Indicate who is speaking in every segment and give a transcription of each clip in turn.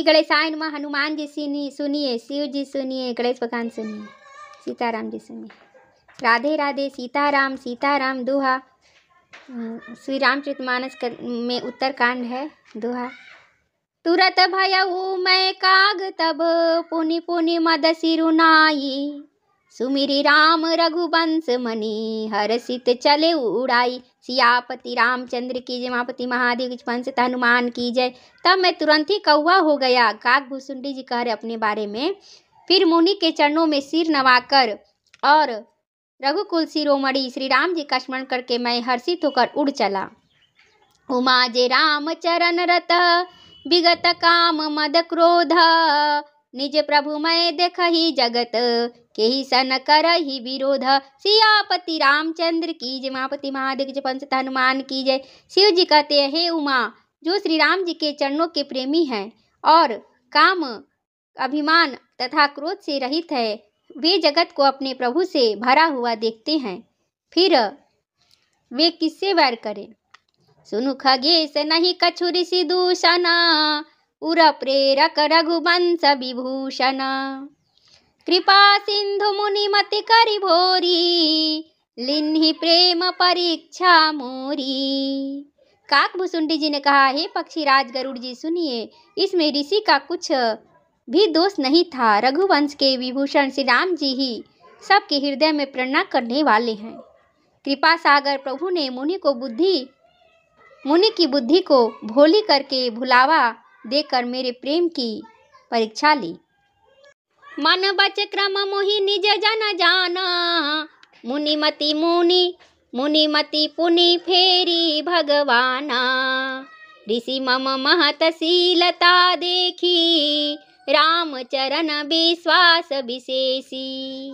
Speaker 1: गणेशाय नमः। हनुमान जी सुनिए, शिव जी सुनिए, गणेश भगवान सुनिए, सीताराम जी सुनिए। राधे राधे। सीताराम सीताराम दोहा श्री रामचरितमानस में उत्तरकांड है। दोहा। तुरत भयउ मैं काग तब, पुनि पुनि मद सिरुनाई। सुमिरि राम रघुवंश मणि, हरषित चले उड़ाई। सियापति रामचंद्र की जय, मापति महादेव की पंच हनुमान की जय। तब मैं तुरंत ही कौवा हो गया। काग भुसुंडी जी कह रहे अपने बारे में। फिर मुनि के चरणों में सिर नवाकर और रघुकुल शिरोमणि श्री राम जी का स्मरण करके मैं हर्षित होकर उड़ चला। उमा जे राम चरण रत, विगत काम मद क्रोध। निज प्रभु मैं देखहि जगत, केहि सन करहि विरोध। सियापति रामचंद्र की जय, मापति महादेव की जय, पंच हनुमान की जय। शिव जी कहते हैं, हे उमा, जो श्री राम जी के चरणों के प्रेमी हैं और काम, अभिमान तथा क्रोध से रहित है, वे जगत को अपने प्रभु से भरा हुआ देखते हैं, फिर वे किससे वैर करें। सुनु खगेश नहीं कछु ऋषि दूषण, उर प्रेरक रघुवंश विभूषण। कृपा सिंधु मुनि मति करि भोरी, लिन्हि प्रेम परीक्षा मोरी। काक भुसुंडी जी ने कहा, हे पक्षीराज गरुड़ जी सुनिए, इसमें ऋषि का कुछ भी दोष नहीं था। रघुवंश के विभूषण श्री राम जी ही सबके हृदय में प्रेरणा करने वाले हैं। कृपा सागर प्रभु ने मुनि की बुद्धि को भोली करके भुलावा देकर मेरे प्रेम की परीक्षा ली। मन बच क्रम मोहि निज जन जाना, मुनिमति पुनि फेरी भगवाना। ऋषि मम महत शीलता देखी, राम चरण विश्वास विशेषी।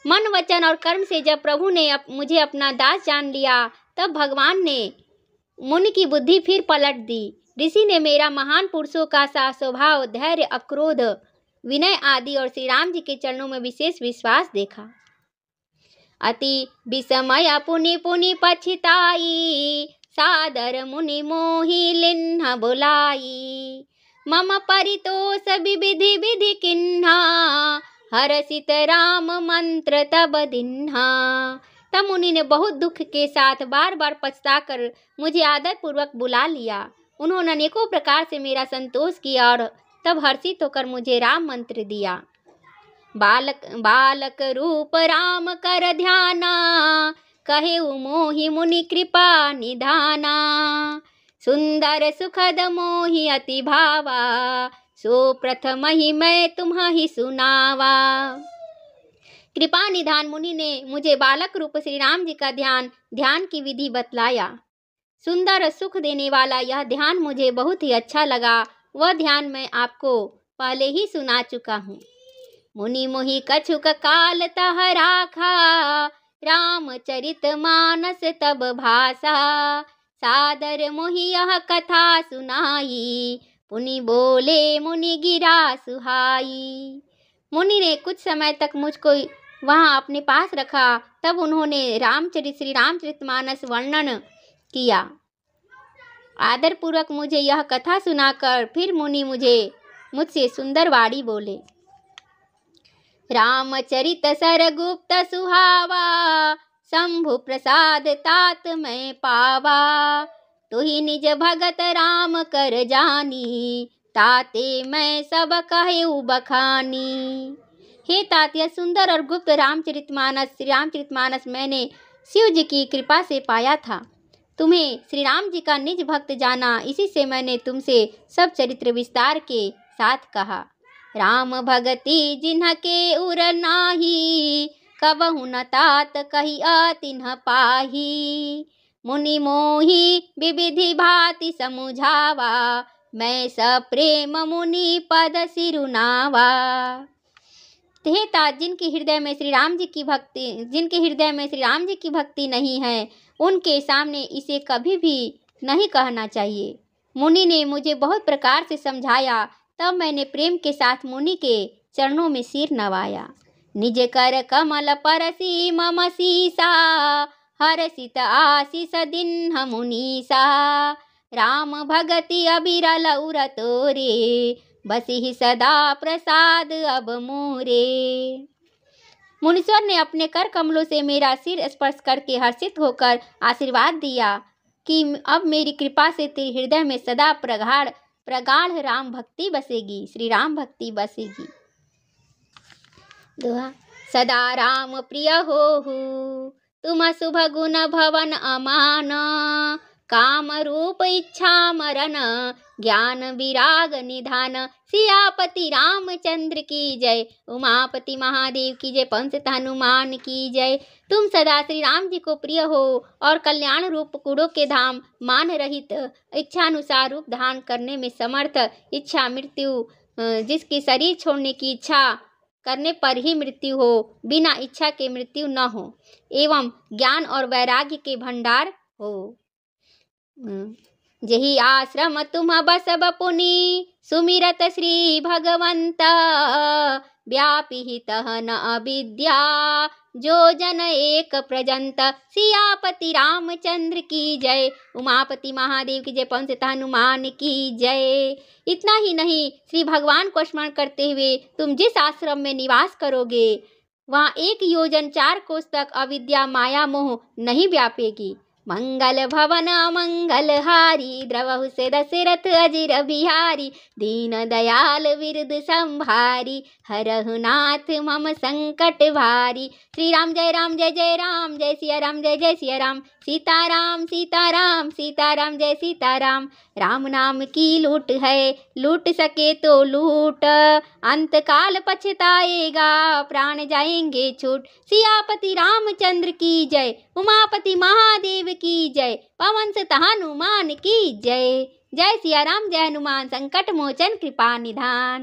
Speaker 1: मन वचन और कर्म से जब प्रभु ने मुझे अपना दास जान लिया, तब भगवान ने मुनि की बुद्धि फिर पलट दी। ऋषि ने मेरा महान पुरुषों का सा स्वभाव, धैर्य, अक्रोध, विनय आदि और श्री राम जी के चरणों में विशेष विश्वास देखा। अति विस्मय पुनि पुनि पछिताई, सादर मुनि मोहि लिन्ह बुलाई। मम परितोष विविधि विधि किन्हा, हरषित राम मंत्र तब दिन्हा। तब मुनि ने बहुत दुख के साथ बार बार पछताकर मुझे आदर पूर्वक बुला लिया। उन्होंने अनेकों प्रकार से मेरा संतोष किया और तब हर्षित होकर मुझे राम मंत्र दिया। बालक रूप राम कर ध्याना, कहे मोहि मुनि कृपा निधाना। सुंदर सुखद मोहि अति भावा, सो प्रथम ही मैं तुम्हि सुनावा। कृपा निधान मुनि ने मुझे बालक रूप श्री राम जी का ध्यान की विधि बतलाया। सुंदर सुख देने वाला यह ध्यान मुझे बहुत ही अच्छा लगा। वह ध्यान मैं आपको पहले ही सुना चुका हूँ। मुनि मोहि कछुक काल तह राखा, रामचरित मानस तब भाषा। सादर मोहि यह कथा सुनाई, पुनि बोले मुनि गिरा सुहाई। मुनि ने कुछ समय तक मुझको वहाँ अपने पास रखा। तब उन्होंने श्री रामचरितमानस वर्णन किया। आदर पूर्वक मुझे यह कथा सुनाकर फिर मुनि मुझसे सुंदर वाणी बोले। रामचरित सरगुप्त सुहावा, शंभु प्रसाद तात मैं पावा। तुहि निज भगत राम कर जानी, ताते मैं सब कहूँ बखानी। हे तात, यह सुंदर और गुप्त श्री रामचरितमानस मैंने शिव जी की कृपा से पाया था। तुम्हें श्री राम जी का निज भक्त जाना, इसी से मैंने तुमसे सब चरित्र विस्तार के साथ कहा। राम भगति जिन्ह के उर नाही, कबहु न तात कही तिन्ह पाही। मुनि मोहि विविधि भांति समुझावा, मैं सप्रेम मुनि पद सिरुनावा। हे तात, जिनके हृदय में श्री राम जी की भक्ति नहीं है, उनके सामने इसे कभी भी नहीं कहना चाहिए। मुनि ने मुझे बहुत प्रकार से समझाया। तब मैंने प्रेम के साथ मुनि के चरणों में सिर नवाया। निज कर कमल परसी मम सीसा, हर्षित आशीष दिन्ह मुनीसा। राम भगति अबिरल उर तोरे, बसी ही सदा प्रसाद अब मोरे। मुनीश्वर ने अपने कर कमलों से मेरा सिर स्पर्श करके हर्षित होकर आशीर्वाद दिया कि अब मेरी कृपा से तेरे हृदय में सदा प्रगाढ़ राम भक्ति बसेगी, श्री राम भक्ति बसेगी। दोहा। सदा राम प्रिय होहु तुम शुभ गुण भवन अमान, काम रूप इच्छा मरण ज्ञान विराग निधान। सियापति रामचंद्र की जय, उमापति महादेव की जय, पंच हनुमान की जय। तुम सदा श्री राम जी को प्रिय हो और कल्याण रूप गुणों के धाम, मान रहित इच्छानुसार रूप धारण करने में समर्थ, इच्छा मृत्यु जिसकी शरीर छोड़ने की इच्छा करने पर ही मृत्यु हो, बिना इच्छा के मृत्यु न हो, एवं ज्ञान और वैराग्य के भंडार हो। जही आश्रम तुम बस बपुनी, सुमिरत श्री भगवंत, व्यापी हित न अविद्या, जो जन एक प्रजंत। सियापति रामचंद्र की जय, उमापति महादेव की जय, पंच हनुमान की जय। इतना ही नहीं, श्री भगवान को स्मरण करते हुए तुम जिस आश्रम में निवास करोगे वहाँ 1 योजन 4 कोस तक अविद्या माया मोह नहीं व्यापेगी। मंगल भवन मंगल हारी, द्रवहु से दशरथ अजिर बिहारी, दीन दयाल विरुद्ध संभारी, हरहु नाथ मम संकट भारी। श्री राम जय जय राम, जय सिया राम जय जय सिया राम, सीताराम सीताराम सीताराम जय सीताराम। राम नाम की लूट है, लूट सके तो लूट, अंत काल पछताएगा, प्राण जाएंगे छूट। सियापति रामचंद्र की जय, उमापति महादेव की जय, पवन सुत हनुमान की जय। जय सिया राम जय हनुमान, संकट मोचन कृपा निधान।